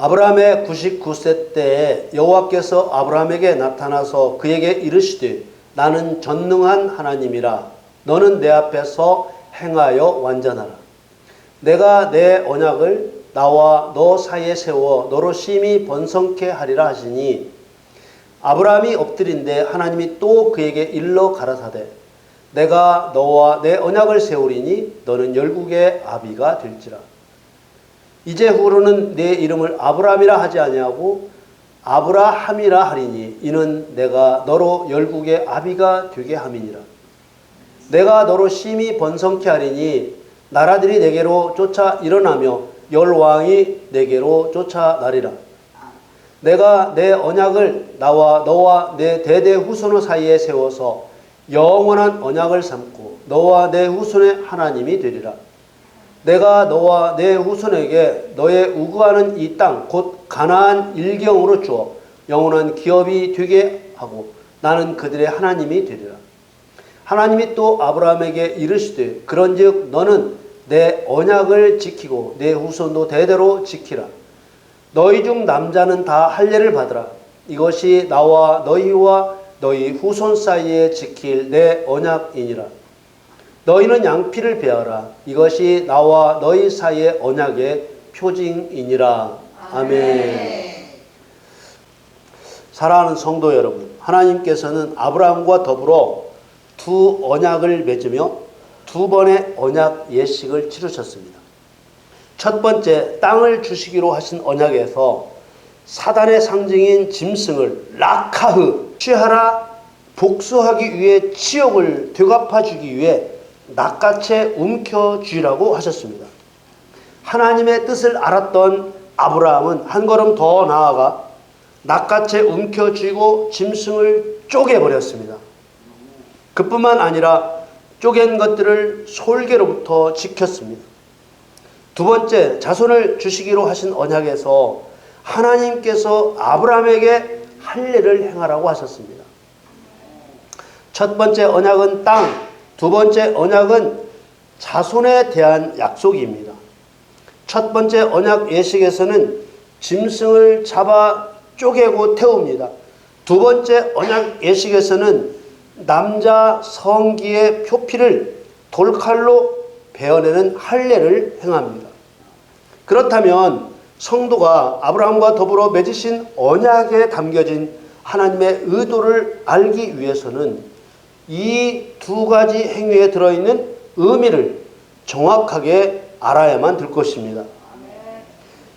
아브라함의 99세 때에 여호와께서 아브라함에게 나타나서 그에게 이르시되 나는 전능한 하나님이라 너는 내 앞에서 행하여 완전하라. 내가 내 언약을 나와 너 사이에 세워 너로 심히 번성케 하리라 하시니 아브라함이 엎드린데 하나님이 또 그에게 일러 가라사대 내가 너와 내 언약을 세우리니 너는 열국의 아비가 될지라. 이제 후로는 내 이름을 아브라함이라 하지 아니하고 아브라함이라 하리니 이는 내가 너로 열국의 아비가 되게 함이니라. 내가 너로 심히 번성케 하리니 나라들이 내게로 쫓아 일어나며 열왕이 내게로 쫓아나리라. 내가 내 언약을 나와 너와 내 대대 후손의 사이에 세워서 영원한 언약을 삼고 너와 내 후손의 하나님이 되리라. 내가 너와 내 후손에게 너의 우거하는 이 땅 곧 가나안 일경으로 주어 영원한 기업이 되게 하고 나는 그들의 하나님이 되리라. 하나님이 또 아브라함에게 이르시되 그런즉 너는 내 언약을 지키고 내 후손도 대대로 지키라. 너희 중 남자는 다 할례를 받으라. 이것이 나와 너희와 너희 후손 사이에 지킬 내 언약이니라. 너희는 양피를 베어라. 이것이 나와 너희 사이의 언약의 표징이니라. 아멘. 사랑하는 성도 여러분, 하나님께서는 아브라함과 더불어 두 언약을 맺으며 두 번의 언약 예식을 치르셨습니다. 첫 번째, 땅을 주시기로 하신 언약에서 사단의 상징인 짐승을 라카흐, 취하라 복수하기 위해 치욕을 되갚아주기 위해 낚아채 움켜쥐라고 하셨습니다. 하나님의 뜻을 알았던 아브라함은 한 걸음 더 나아가 낚아채 움켜쥐고 짐승을 쪼개버렸습니다. 그뿐만 아니라 쪼갠 것들을 솔개로부터 지켰습니다. 두 번째, 자손을 주시기로 하신 언약에서 하나님께서 아브라함에게 할례를 행하라고 하셨습니다. 첫 번째 언약은 땅, 두 번째 언약은 자손에 대한 약속입니다. 첫 번째 언약 예식에서는 짐승을 잡아 쪼개고 태웁니다. 두 번째 언약 예식에서는 남자 성기의 표피를 돌칼로 베어내는 할례를 행합니다. 그렇다면 성도가 아브라함과 더불어 맺으신 언약에 담겨진 하나님의 의도를 알기 위해서는 이 두 가지 행위에 들어있는 의미를 정확하게 알아야만 될 것입니다.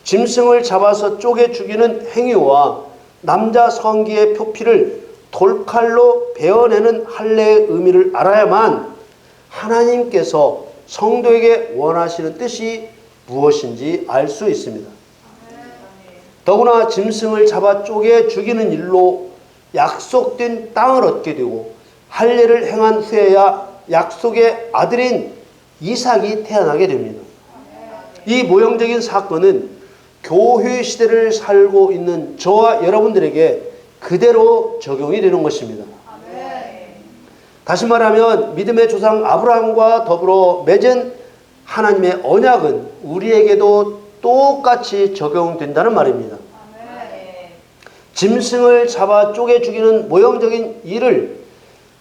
짐승을 잡아서 쪼개 죽이는 행위와 남자 성기의 표피를 돌칼로 베어내는 할례의 의미를 알아야만 하나님께서 성도에게 원하시는 뜻이 무엇인지 알 수 있습니다. 더구나 짐승을 잡아 쪼개 죽이는 일로 약속된 땅을 얻게 되고 할례를 행한 후에야 약속의 아들인 이삭이 태어나게 됩니다. 이 모형적인 사건은 교회 시대를 살고 있는 저와 여러분들에게 그대로 적용이 되는 것입니다. 다시 말하면 믿음의 조상 아브라함과 더불어 맺은 하나님의 언약은 우리에게도 똑같이 적용된다는 말입니다. 짐승을 잡아 쪼개 죽이는 모형적인 일을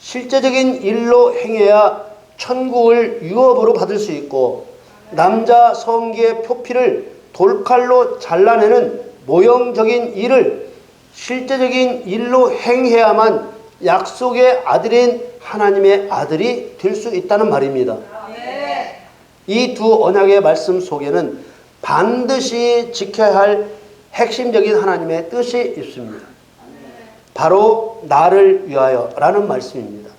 실제적인 일로 행해야 천국을 유업으로 받을 수 있고 남자 성기의 표피를 돌칼로 잘라내는 모형적인 일을 실제적인 일로 행해야만 약속의 아들인 하나님의 아들이 될 수 있다는 말입니다. 이 두 언약의 말씀 속에는 반드시 지켜야 할 핵심적인 하나님의 뜻이 있습니다. 바로 나를 위하여 라는 말씀입니다.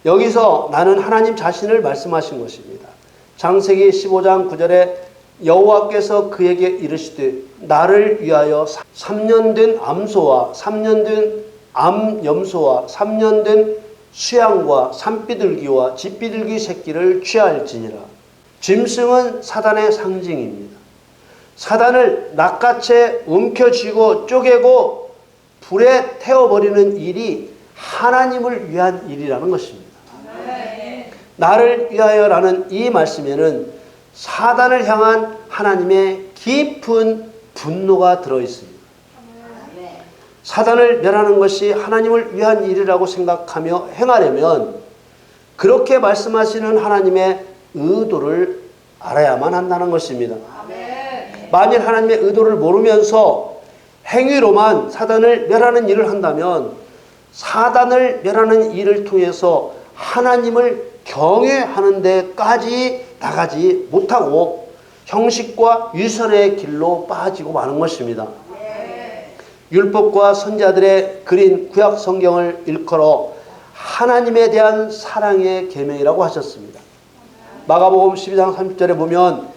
여기서 나는 하나님 자신을 말씀하신 것입니다. 창세기 15장 9절에 여호와께서 그에게 이르시되 나를 위하여 3년 된 암소와 3년 된 암염소와 3년 된 수양과 산비둘기와 집비둘기 새끼를 취할지니라. 짐승은 사단의 상징입니다. 사단을 낚아채 움켜쥐고 쪼개고 불에 태워버리는 일이 하나님을 위한 일이라는 것입니다. 나를 위하여라는 이 말씀에는 사단을 향한 하나님의 깊은 분노가 들어 있습니다. 사단을 멸하는 것이 하나님을 위한 일이라고 생각하며 행하려면 그렇게 말씀하시는 하나님의 의도를 알아야만 한다는 것입니다. 만일 하나님의 의도를 모르면서 행위로만 사단을 멸하는 일을 한다면 사단을 멸하는 일을 통해서 하나님을 경외하는 데까지 나가지 못하고 형식과 유선의 길로 빠지고 마는 것입니다. 율법과 선지자들의 그린 구약 성경을 일컬어 하나님에 대한 사랑의 계명이라고 하셨습니다. 마가복음 12장 30절에 보면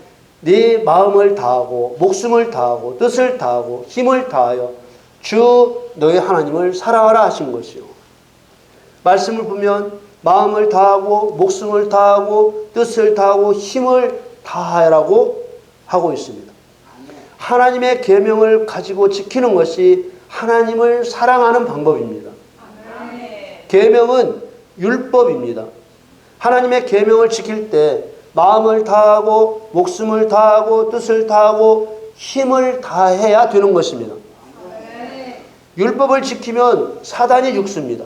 네 마음을 다하고 목숨을 다하고 뜻을 다하고 힘을 다하여 주 너의 하나님을 사랑하라 하신 것이요. 말씀을 보면 마음을 다하고 목숨을 다하고 뜻을 다하고 힘을 다하라고 하고 있습니다. 하나님의 계명을 가지고 지키는 것이 하나님을 사랑하는 방법입니다. 계명은 율법입니다. 하나님의 계명을 지킬 때 마음을 다하고 목숨을 다하고 뜻을 다하고 힘을 다해야 되는 것입니다. 율법을 지키면 사단이 죽습니다.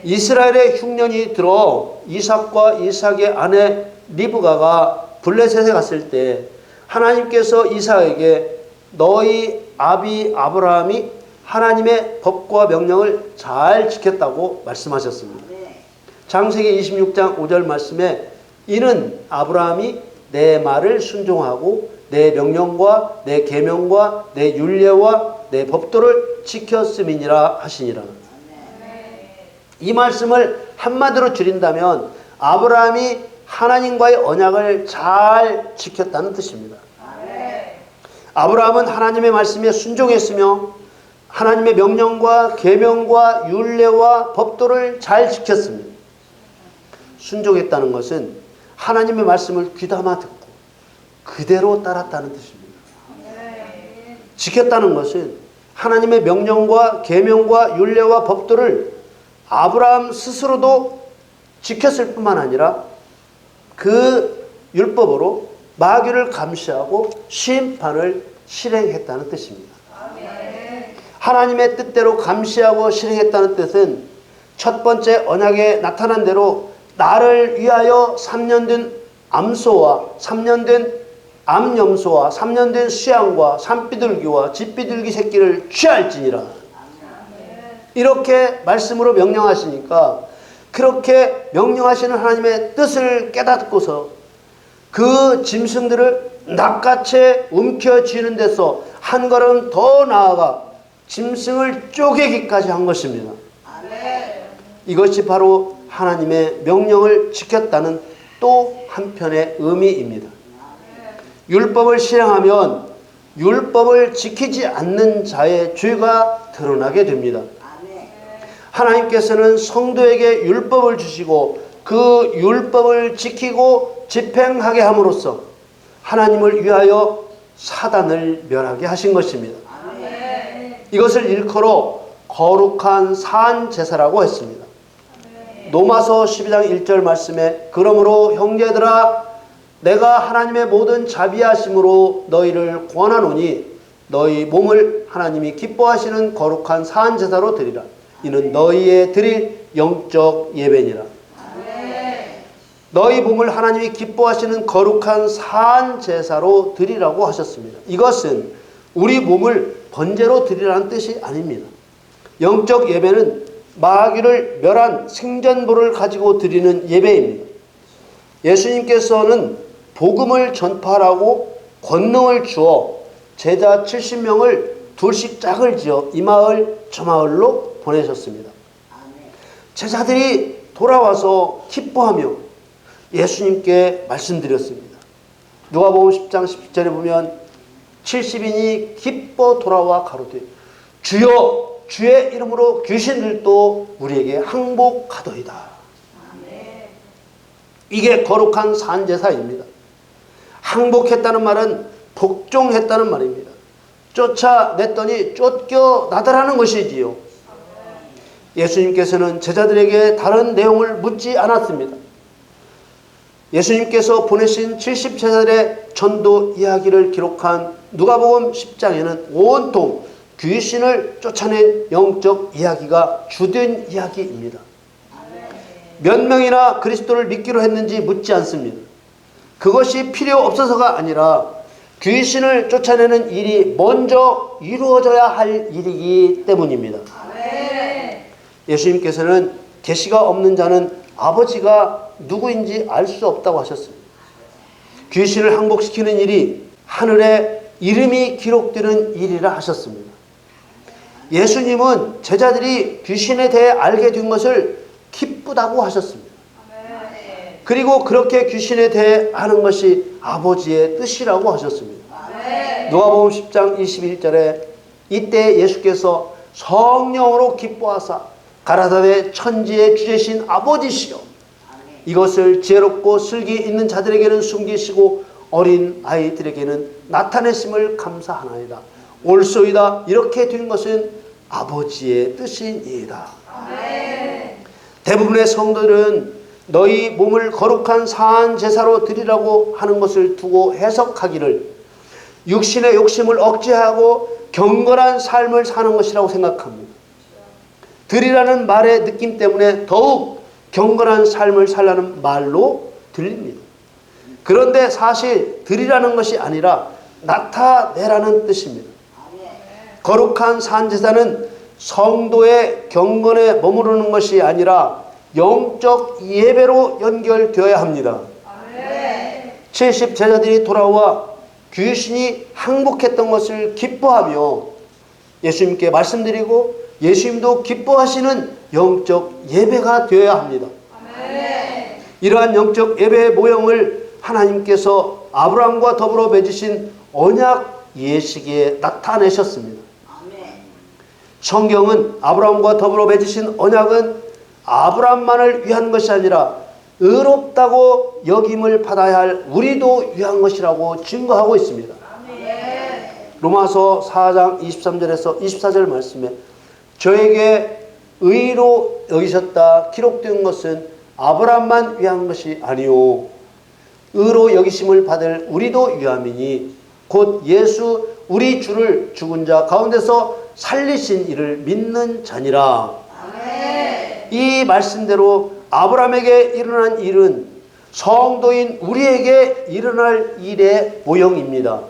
이스라엘의 흉년이 들어 이삭과 이삭의 아내 리브가가 블레셋에 갔을 때 하나님께서 이삭에게 너희 아비 아브라함이 하나님의 법과 명령을 잘 지켰다고 말씀하셨습니다. 창세기 26장 5절 말씀에 이는 아브라함이 내 말을 순종하고 내 명령과 내 계명과 내 율례와 내 법도를 지켰음이니라 하시니라. 이 말씀을 한마디로 줄인다면 아브라함이 하나님과의 언약을 잘 지켰다는 뜻입니다. 아브라함은 하나님의 말씀에 순종했으며 하나님의 명령과 계명과 율례와 법도를 잘 지켰습니다. 순종했다는 것은 하나님의 말씀을 귀담아 듣고 그대로 따랐다는 뜻입니다. 지켰다는 것은 하나님의 명령과 계명과 율례와 법도를 아브라함 스스로도 지켰을 뿐만 아니라 그 율법으로 마귀를 감시하고 심판을 실행했다는 뜻입니다. 하나님의 뜻대로 감시하고 실행했다는 뜻은 첫 번째 언약에 나타난 대로 나를 위하여 3년 된 암소와 3년 된 암염소와 3년 된 수양과 산비둘기와 집비둘기 새끼를 취할지니라. 이렇게 말씀으로 명령하시니까 그렇게 명령하시는 하나님의 뜻을 깨닫고서 그 짐승들을 낚아채 움켜쥐는 데서 한 걸음 더 나아가 짐승을 쪼개기까지 한 것입니다. 이것이 바로 하나님의 명령을 지켰다는 또 한편의 의미입니다. 율법을 실행하면 율법을 지키지 않는 자의 죄가 드러나게 됩니다. 하나님께서는 성도에게 율법을 주시고 그 율법을 지키고 집행하게 함으로써 하나님을 위하여 사단을 멸하게 하신 것입니다. 이것을 일컬어 거룩한 산 제사라고 했습니다. 로마서 12장 1절 말씀에 그러므로 형제들아 내가 하나님의 모든 자비하심으로 너희를 권하노니 너희 몸을 하나님이 기뻐하시는 거룩한 산 제사로 드리라. 이는 너희의 드릴 영적 예배니라. 너희 몸을 하나님이 기뻐하시는 거룩한 산 제사로 드리라고 하셨습니다. 이것은 우리 몸을 번제로 드리라는 뜻이 아닙니다. 영적 예배는 마귀를 멸한 생전부를 가지고 드리는 예배입니다. 예수님께서는 복음을 전파하라고 권능을 주어 제자 70명을 둘씩 짝을 지어 이 마을 저 마을로 보내셨습니다. 제자들이 돌아와서 기뻐하며 예수님께 말씀드렸습니다. 누가복음 10장 17절에 보면 70인이 기뻐 돌아와 가로되 주여 주의 이름으로 귀신들도 우리에게 항복하더이다. 이게 거룩한 산제사입니다. 항복했다는 말은 복종했다는 말입니다. 쫓아냈더니 쫓겨나더라는 것이지요. 예수님께서는 제자들에게 다른 내용을 묻지 않았습니다. 예수님께서 보내신 70제자들의 전도 이야기를 기록한 누가복음 10장에는 온통 귀신을 쫓아낸 영적 이야기가 주된 이야기입니다. 몇 명이나 그리스도를 믿기로 했는지 묻지 않습니다. 그것이 필요 없어서가 아니라 귀신을 쫓아내는 일이 먼저 이루어져야 할 일이기 때문입니다. 예수님께서는 계시가 없는 자는 아버지가 누구인지 알 수 없다고 하셨습니다. 귀신을 항복시키는 일이 하늘에 이름이 기록되는 일이라 하셨습니다. 예수님은 제자들이 귀신에 대해 알게 된 것을 기쁘다고 하셨습니다. 그리고 그렇게 귀신에 대해 아는 것이 아버지의 뜻이라고 하셨습니다. 누가복음 10장 21절에 이때 예수께서 성령으로 기뻐하사 가라사대 천지의 주제신 아버지시여 이것을 지혜롭고 슬기 있는 자들에게는 숨기시고 어린 아이들에게는 나타내심을 감사하나이다. 옳소이다. 이렇게 된 것은 아버지의 뜻이니이다. 대부분의 성도들은 너희 몸을 거룩한 사한 제사로 드리라고 하는 것을 두고 해석하기를 육신의 욕심을 억제하고 경건한 삶을 사는 것이라고 생각합니다. 드리라는 말의 느낌 때문에 더욱 경건한 삶을 살라는 말로 들립니다. 그런데 사실 드리라는 것이 아니라 나타내라는 뜻입니다. 거룩한 산제사는 성도의 경건에 머무르는 것이 아니라 영적 예배로 연결되어야 합니다. 70 제자들이 돌아와 귀신이 항복했던 것을 기뻐하며 예수님께 말씀드리고 예수님도 기뻐하시는 영적 예배가 되어야 합니다. 이러한 영적 예배의 모형을 하나님께서 아브라함과 더불어 맺으신 언약 예식에 나타내셨습니다. 성경은 아브라함과 더불어 맺으신 언약은 아브라함만을 위한 것이 아니라 의롭다고 여김을 받아야 할 우리도 위한 것이라고 증거하고 있습니다. 로마서 4장 23절에서 24절 말씀에 저에게 의로 여기셨다 기록된 것은 아브라함만 위한 것이 아니요 의로 여기심을 받을 우리도 위함이니 곧 예수 우리 주를 죽은 자 가운데서 살리신 이를 믿는 자니라. 이 말씀대로 아브라함에게 일어난 일은 성도인 우리에게 일어날 일의 모형입니다.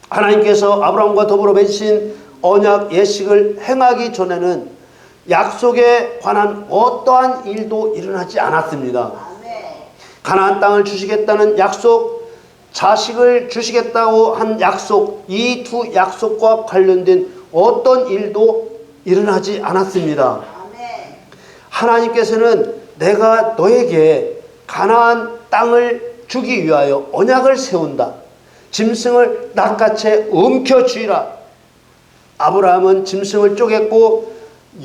하나님께서 아브라함과 더불어 맺으신 언약 예식을 행하기 전에는 약속에 관한 어떠한 일도 일어나지 않았습니다. 가나안 땅을 주시겠다는 약속, 자식을 주시겠다고 한 약속, 이 두 약속과 관련된 어떤 일도 일어나지 않았습니다. 하나님께서는 내가 너에게 가나안 땅을 주기 위하여 언약을 세운다. 짐승을 낚아채 움켜쥐라. 아브라함은 짐승을 쪼갰고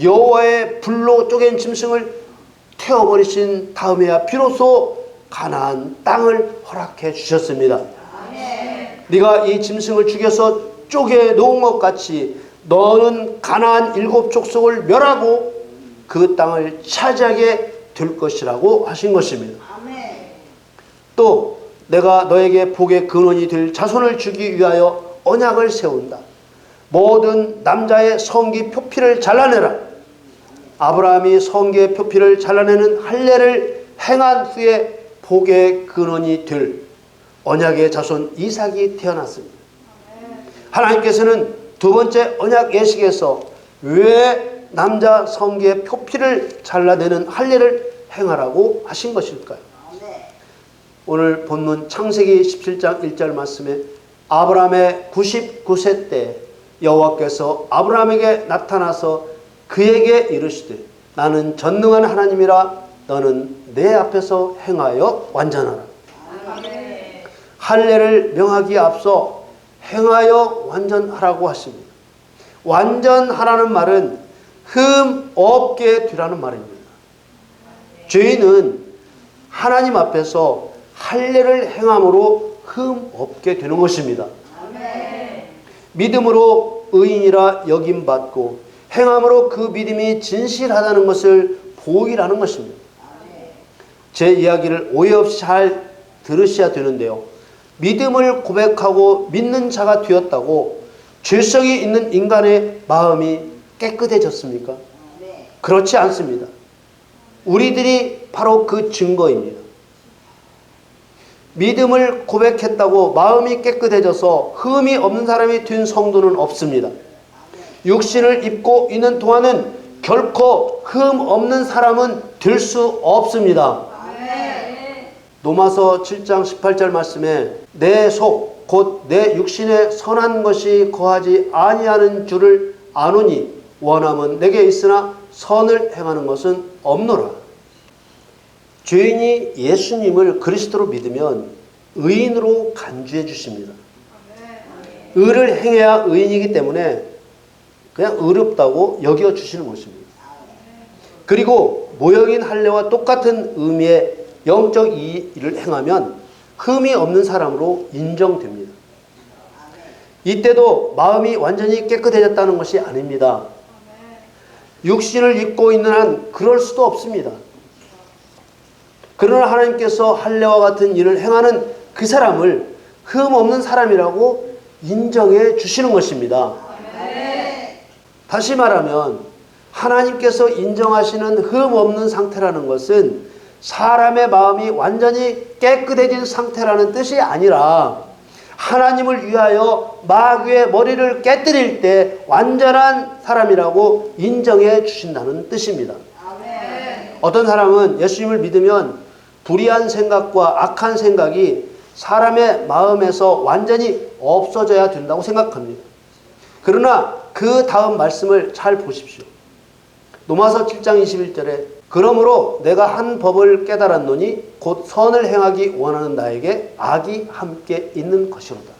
여호와의 불로 쪼갠 짐승을 태워버리신 다음에야 비로소 가나안 땅을 허락해 주셨습니다. 네가 이 짐승을 죽여서 쪼개 놓은 것 같이 너는 가나안 7 족속을 멸하고 그 땅을 차지하게 될 것이라고 하신 것입니다. 또 내가 너에게 복의 근원이 될 자손을 주기 위하여 언약을 세운다. 모든 남자의 성기 표피를 잘라내라. 아브라함이 성기의 표피를 잘라내는 할례를 행한 후에 복의 근원이 될 언약의 자손 이삭이 태어났습니다. 하나님께서는 두 번째 언약 예식에서 왜 남자 성기의 표피를 잘라내는 할례를 행하라고 하신 것일까요? 오늘 본문 창세기 17장 1절 말씀에 아브라함의 99세 때 여호와께서 아브라함에게 나타나서 그에게 이르시되 나는 전능한 하나님이라 너는 내 앞에서 행하여 완전하라. 할례를 명하기에 앞서 행하여 완전하라고 하십니다. 완전하라는 말은 흠 없게 되라는 말입니다. 죄인은 하나님 앞에서 할례를 행함으로 흠 없게 되는 것입니다. 믿음으로 의인이라 여김받고 행함으로 그 믿음이 진실하다는 것을 보이라는 것입니다. 제 이야기를 오해 없이 잘 들으셔야 되는데요. 믿음을 고백하고 믿는 자가 되었다고 죄성이 있는 인간의 마음이 깨끗해졌습니까? 그렇지 않습니다. 우리들이 바로 그 증거입니다. 믿음을 고백했다고 마음이 깨끗해져서 흠이 없는 사람이 된 성도는 없습니다. 육신을 입고 있는 동안은 결코 흠 없는 사람은 될 수 없습니다. 로마서 7장 18절 말씀에 내 속 곧 내 육신에 선한 것이 거하지 아니하는 줄을 아노니 원함은 내게 있으나 선을 행하는 것은 없노라. 죄인이 예수님을 그리스도로 믿으면 의인으로 간주해 주십니다. 의를 행해야 의인이기 때문에 그냥 의롭다고 여겨 주시는 것입니다. 그리고 모형인 할례와 똑같은 의미의 영적 일을 행하면 흠이 없는 사람으로 인정됩니다. 이때도 마음이 완전히 깨끗해졌다는 것이 아닙니다. 육신을 입고 있는 한 그럴 수도 없습니다. 그러나 하나님께서 할례와 같은 일을 행하는 그 사람을 흠 없는 사람이라고 인정해 주시는 것입니다. 다시 말하면 하나님께서 인정하시는 흠 없는 상태라는 것은 사람의 마음이 완전히 깨끗해진 상태라는 뜻이 아니라 하나님을 위하여 마귀의 머리를 깨뜨릴 때 완전한 사람이라고 인정해 주신다는 뜻입니다. 어떤 사람은 예수님을 믿으면 불의한 생각과 악한 생각이 사람의 마음에서 완전히 없어져야 된다고 생각합니다. 그러나 그 다음 말씀을 잘 보십시오. 로마서 7장 21절에 그러므로 내가 한 법을 깨달았노니 곧 선을 행하기 원하는 나에게 악이 함께 있는 것이로다.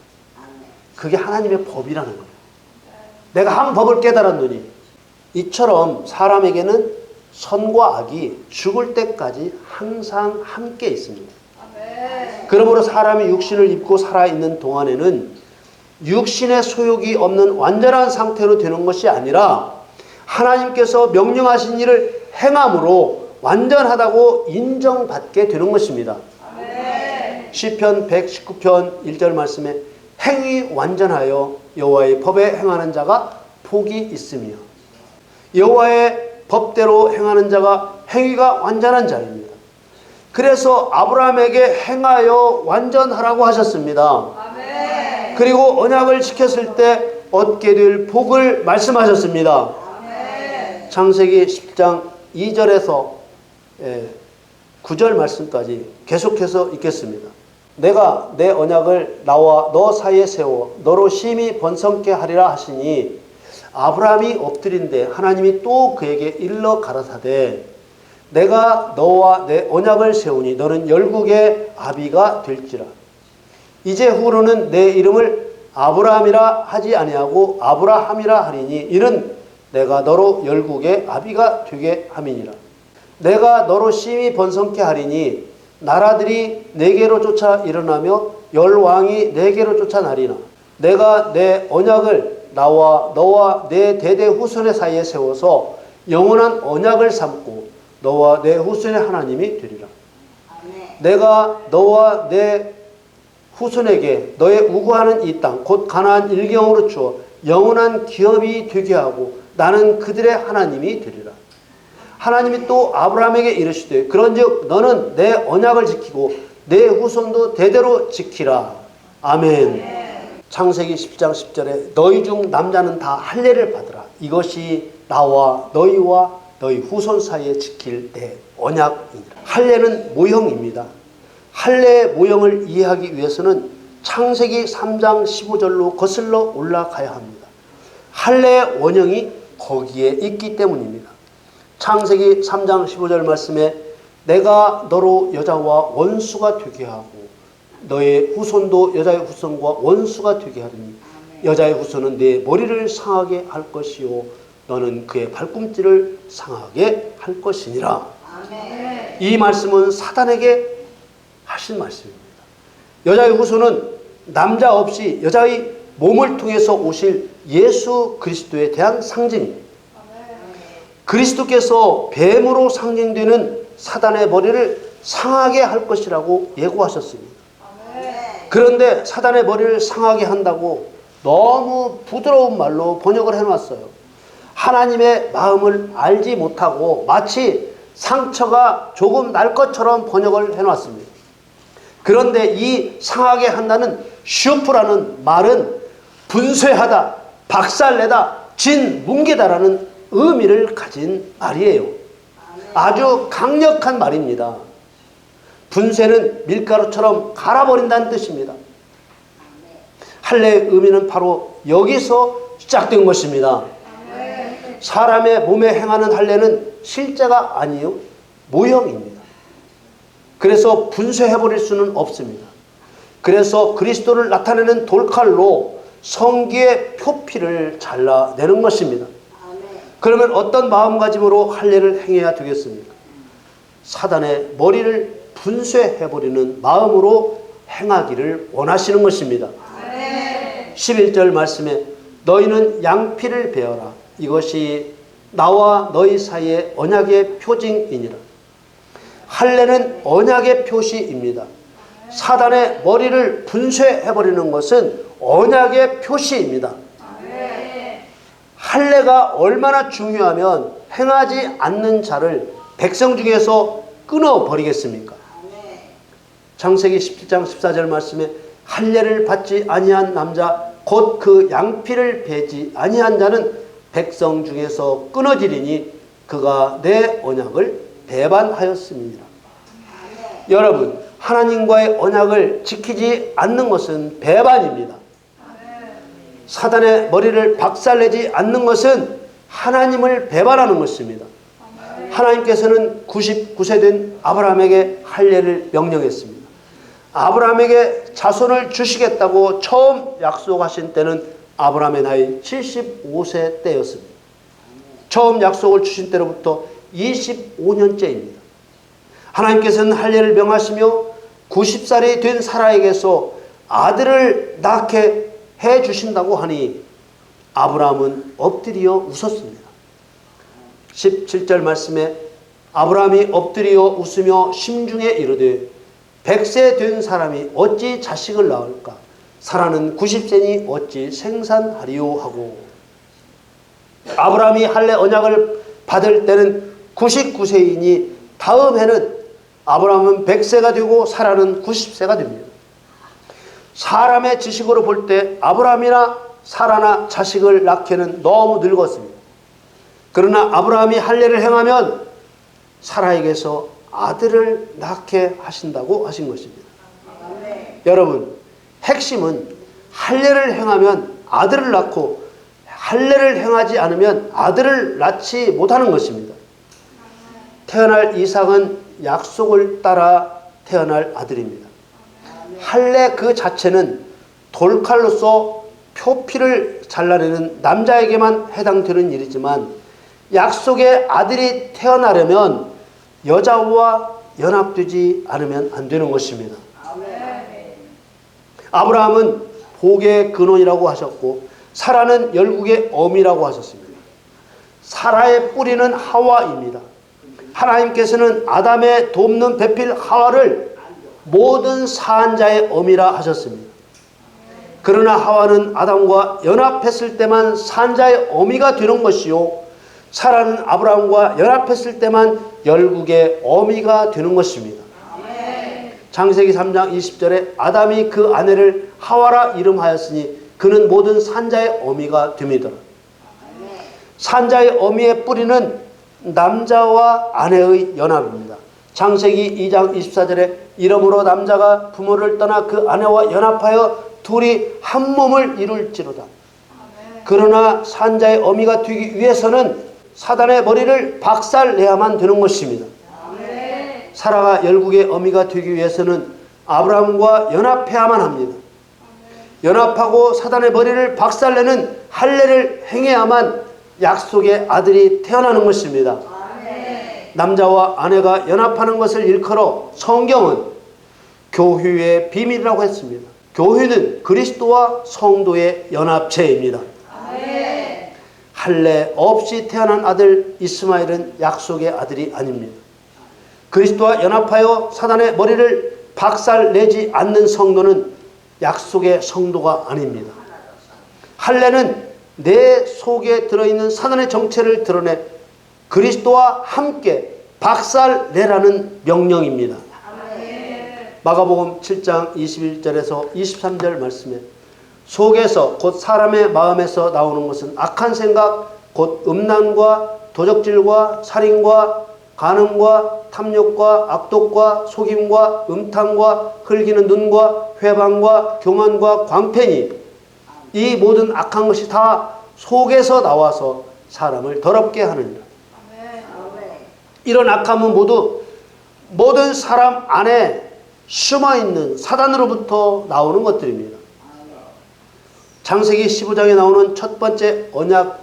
그게 하나님의 법이라는 거예요. 내가 한 법을 깨달았노니 이처럼 사람에게는 선과 악이 죽을 때까지 항상 함께 있습니다. 그러므로 사람이 육신을 입고 살아있는 동안에는 육신의 소욕이 없는 완전한 상태로 되는 것이 아니라 하나님께서 명령하신 일을 행함으로 완전하다고 인정받게 되는 것입니다. 시편 119편 1절 말씀에 행위 완전하여 여호와의 법에 행하는 자가 복이 있으며 여호와의 법대로 행하는 자가 행위가 완전한 자입니다. 그래서 아브라함에게 행하여 완전하라고 하셨습니다. 그리고 언약을 지켰을 때 얻게 될 복을 말씀하셨습니다. 창세기 10장 2절에서 9절 말씀까지 계속해서 읽겠습니다. 내가 내 언약을 나와 너 사이에 세워 너로 심히 번성케 하리라 하시니 아브라함이 엎드린데 하나님이 또 그에게 일러 가라사대 내가 너와 내 언약을 세우니 너는 열국의 아비가 될지라. 이제 후로는 내 이름을 아브라함이라 하지 아니하고 아브라함이라 하리니 이는 내가 너로 열국의 아비가 되게 함이니라. 내가 너로 심히 번성케 하리니 나라들이 내게로 쫓아 일어나며 열왕이 내게로 쫓아나리나. 내가 내 언약을 나와 너와 내 대대 후손의 사이에 세워서 영원한 언약을 삼고 너와 내 후손의 하나님이 되리라. 내가 너와 내 후손에게 너의 우구하는 이 땅 곧 가나안 일경으로 주어 영원한 기업이 되게 하고 나는 그들의 하나님이 되리라. 하나님이 또 아브라함에게 이르시되 그런즉 너는 내 언약을 지키고 내 후손도 대대로 지키라. 아멘. 창세기 10장 10절에 너희 중 남자는 다 할례를 받으라. 이것이 나와 너희와 너희 후손 사이에 지킬 내 언약이니라. 할례는 모형입니다. 할례의 모형을 이해하기 위해서는 창세기 3장 15절로 거슬러 올라가야 합니다. 할례의 원형이 거기에 있기 때문입니다. 창세기 3장 15절 말씀에 내가 너로 여자와 원수가 되게 하고 너의 후손도 여자의 후손과 원수가 되게 하리니 여자의 후손은 내 머리를 상하게 할 것이요 너는 그의 발꿈치를 상하게 할 것이니라. 아멘. 이 말씀은 사단에게 하신 말씀입니다. 여자의 후손은 남자 없이 여자의 몸을 통해서 오실 예수 그리스도에 대한 상징입니다. 그리스도께서 뱀으로 상징되는 사단의 머리를 상하게 할 것이라고 예고하셨습니다. 그런데 사단의 머리를 상하게 한다고 너무 부드러운 말로 번역을 해놨어요. 하나님의 마음을 알지 못하고 마치 상처가 조금 날 것처럼 번역을 해놨습니다. 그런데 이 상하게 한다는 슈프라는 말은 분쇄하다, 박살내다, 진뭉개다라는 의미를 가진 말이에요. 아주 강력한 말입니다. 분쇄는 밀가루처럼 갈아버린다는 뜻입니다. 할례의 의미는 바로 여기서 시작된 것입니다. 사람의 몸에 행하는 할례는 실제가 아니요 모형입니다. 그래서 분쇄해버릴 수는 없습니다. 그래서 그리스도를 나타내는 돌칼로 성기의 표피를 잘라내는 것입니다. 그러면 어떤 마음가짐으로 할례를 행해야 되겠습니까? 사단의 머리를 분쇄해버리는 마음으로 행하기를 원하시는 것입니다. 11절 말씀에 너희는 양피를 베어라. 이것이 나와 너희 사이의 언약의 표징이니라. 할례는 언약의 표시입니다. 사단의 머리를 분쇄해버리는 것은 언약의 표시입니다. 할례가 얼마나 중요하면 행하지 않는 자를 백성 중에서 끊어버리겠습니까? 창세기 17장 14절 말씀에 할례를 받지 아니한 남자 곧 그 양피를 베지 아니한 자는 백성 중에서 끊어지리니 그가 내 언약을 배반하였습니다. 여러분, 하나님과의 언약을 지키지 않는 것은 배반입니다. 사단의 머리를 박살내지 않는 것은 하나님을 배반하는 것입니다. 하나님께서는 99세 된 아브라함에게 할례를 명령했습니다. 아브라함에게 자손을 주시겠다고 처음 약속하신 때는 아브라함의 나이 75세 때였습니다. 처음 약속을 주신 때로부터 25년째입니다. 하나님께서는 할례를 명하시며 90살이 된 사라에게서 아들을 낳게 해주신다고 하니 아브라함은 엎드려 웃었습니다. 17절 말씀에 아브라함이 엎드려 웃으며 심중에 이르되 100세 된 사람이 어찌 자식을 낳을까? 사라는 90세니 어찌 생산하리요 하고. 아브라함이 할례 언약을 받을 때는 99세이니 다음 해는 아브라함은 100세가 되고 사라는 90세가 됩니다. 사람의 지식으로 볼 때 아브라함이나 사라나 자식을 낳기는 너무 늙었습니다. 그러나 아브라함이 할례를 행하면 사라에게서 아들을 낳게 하신다고 하신 것입니다. 여러분, 핵심은 할례를 행하면 아들을 낳고 할례를 행하지 않으면 아들을 낳지 못하는 것입니다. 태어날 이삭은 약속을 따라 태어날 아들입니다. 할례 그 자체는 돌칼로서 표피를 잘라내는 남자에게만 해당되는 일이지만 약속의 아들이 태어나려면 여자와 연합되지 않으면 안 되는 것입니다. 아브라함은 복의 근원이라고 하셨고 사라는 열국의 어미라고 하셨습니다. 사라의 뿌리는 하와입니다. 하나님께서는 아담의 돕는 배필 하와를 모든 사한 자의 어미라 하셨습니다. 그러나 하와는 아담과 연합했을 때만 산자의 어미가 되는 것이요 사라는 아브라함과 연합했을 때만 열국의 어미가 되는 것입니다. 창세기 3장 20절에 아담이 그 아내를 하와라 이름하였으니 그는 모든 산자의 어미가 됨이더라. 산자의 어미의 뿌리는 남자와 아내의 연합입니다. 창세기 2장 24절에 이러므로 남자가 부모를 떠나 그 아내와 연합하여 둘이 한 몸을 이룰지로다. 그러나 산자의 어미가 되기 위해서는 사단의 머리를 박살내야만 되는 것입니다. 사라가 열국의 어미가 되기 위해서는 아브라함과 연합해야만 합니다. 연합하고 사단의 머리를 박살내는 할례를 행해야만 약속의 아들이 태어나는 것입니다. 남자와 아내가 연합하는 것을 일컬어 성경은 교회의 비밀이라고 했습니다. 교회는 그리스도와 성도의 연합체입니다. 할례 없이 태어난 아들 이스마엘은 약속의 아들이 아닙니다. 그리스도와 연합하여 사단의 머리를 박살내지 않는 성도는 약속의 성도가 아닙니다. 할례는 내 속에 들어있는 사단의 정체를 드러내 그리스도와 함께 박살내라는 명령입니다. 마가복음 7장 21절에서 23절 말씀에 속에서 곧 사람의 마음에서 나오는 것은 악한 생각 곧 음란과 도적질과 살인과 간음과 탐욕과 악독과 속임과 음탕과 흘기는 눈과 회방과 교만과 광패니 이 모든 악한 것이 다 속에서 나와서 사람을 더럽게 하느니라. 이런 악함은 모두 모든 사람 안에 숨어있는 사단으로부터 나오는 것들입니다. 창세기 15장에 나오는 첫 번째 언약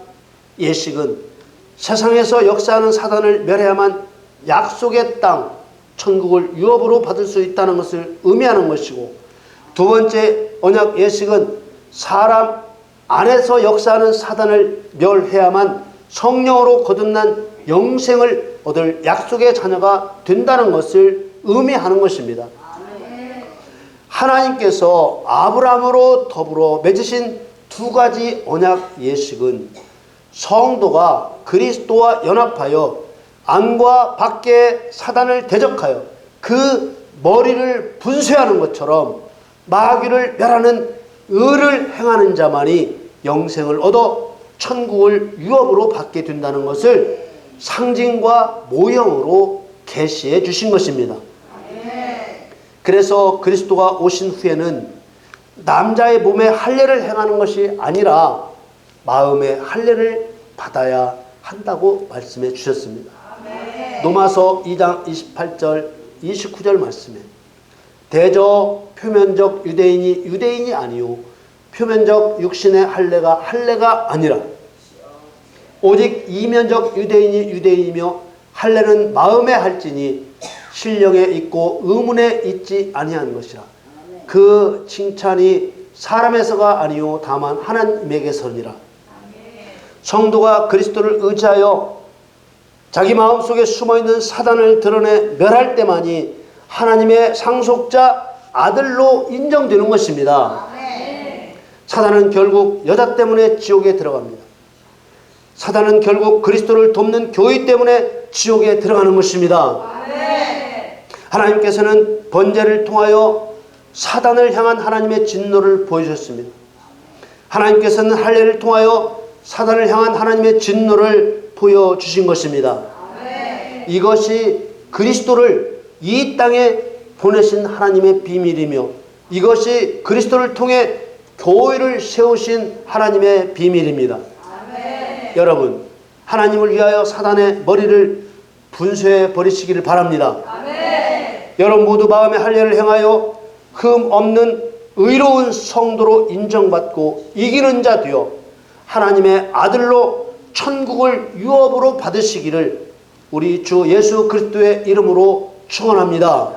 예식은 세상에서 역사하는 사단을 멸해야만 약속의 땅, 천국을 유업으로 받을 수 있다는 것을 의미하는 것이고, 두 번째 언약 예식은 사람 안에서 역사하는 사단을 멸해야만 성령으로 거듭난 영생을 얻을 약속의 자녀가 된다는 것을 의미하는 것입니다. 하나님께서 아브라함으로 더불어 맺으신 두 가지 언약 예식은 성도가 그리스도와 연합하여 안과 밖의 사단을 대적하여 그 머리를 분쇄하는 것처럼 마귀를 멸하는 의를 행하는 자만이 영생을 얻어 천국을 유업으로 받게 된다는 것을 상징과 모형으로 계시해 주신 것입니다. 그래서 그리스도가 오신 후에는 남자의 몸에 할례를 행하는 것이 아니라 마음의 할례를 받아야 한다고 말씀해 주셨습니다. 로마서 2장 28절 29절 말씀에 대저 표면적 유대인이 유대인이 아니요 표면적 육신의 할례가 아니라 오직 이면적 유대인이 유대인이며 할례는 마음에 할지니 신령에 있고 의문에 있지 아니한 것이라. 그 칭찬이 사람에서가 아니요 다만 하나님에게서니라. 성도가 그리스도를 의지하여 자기 마음속에 숨어있는 사단을 드러내 멸할 때만이 하나님의 상속자 아들로 인정되는 것입니다. 사단은 결국 여자 때문에 지옥에 들어갑니다. 사단은 결국 그리스도를 돕는 교회 때문에 지옥에 들어가는 것입니다. 하나님께서는 번제를 통하여 사단을 향한 하나님의 진노를 보여주셨습니다. 하나님께서는 할례를 통하여 사단을 향한 하나님의 진노를 보여주신 것입니다. 이것이 그리스도를 이 땅에 보내신 하나님의 비밀이며 이것이 그리스도를 통해 교회를 세우신 하나님의 비밀입니다. 여러분, 하나님을 위하여 사단의 머리를 분쇄해 버리시기를 바랍니다. 여러분 모두 마음의 할례를 행하여 흠 없는 의로운 성도로 인정받고 이기는 자 되어 하나님의 아들로 천국을 유업으로 받으시기를 우리 주 예수 그리스도의 이름으로 축원합니다.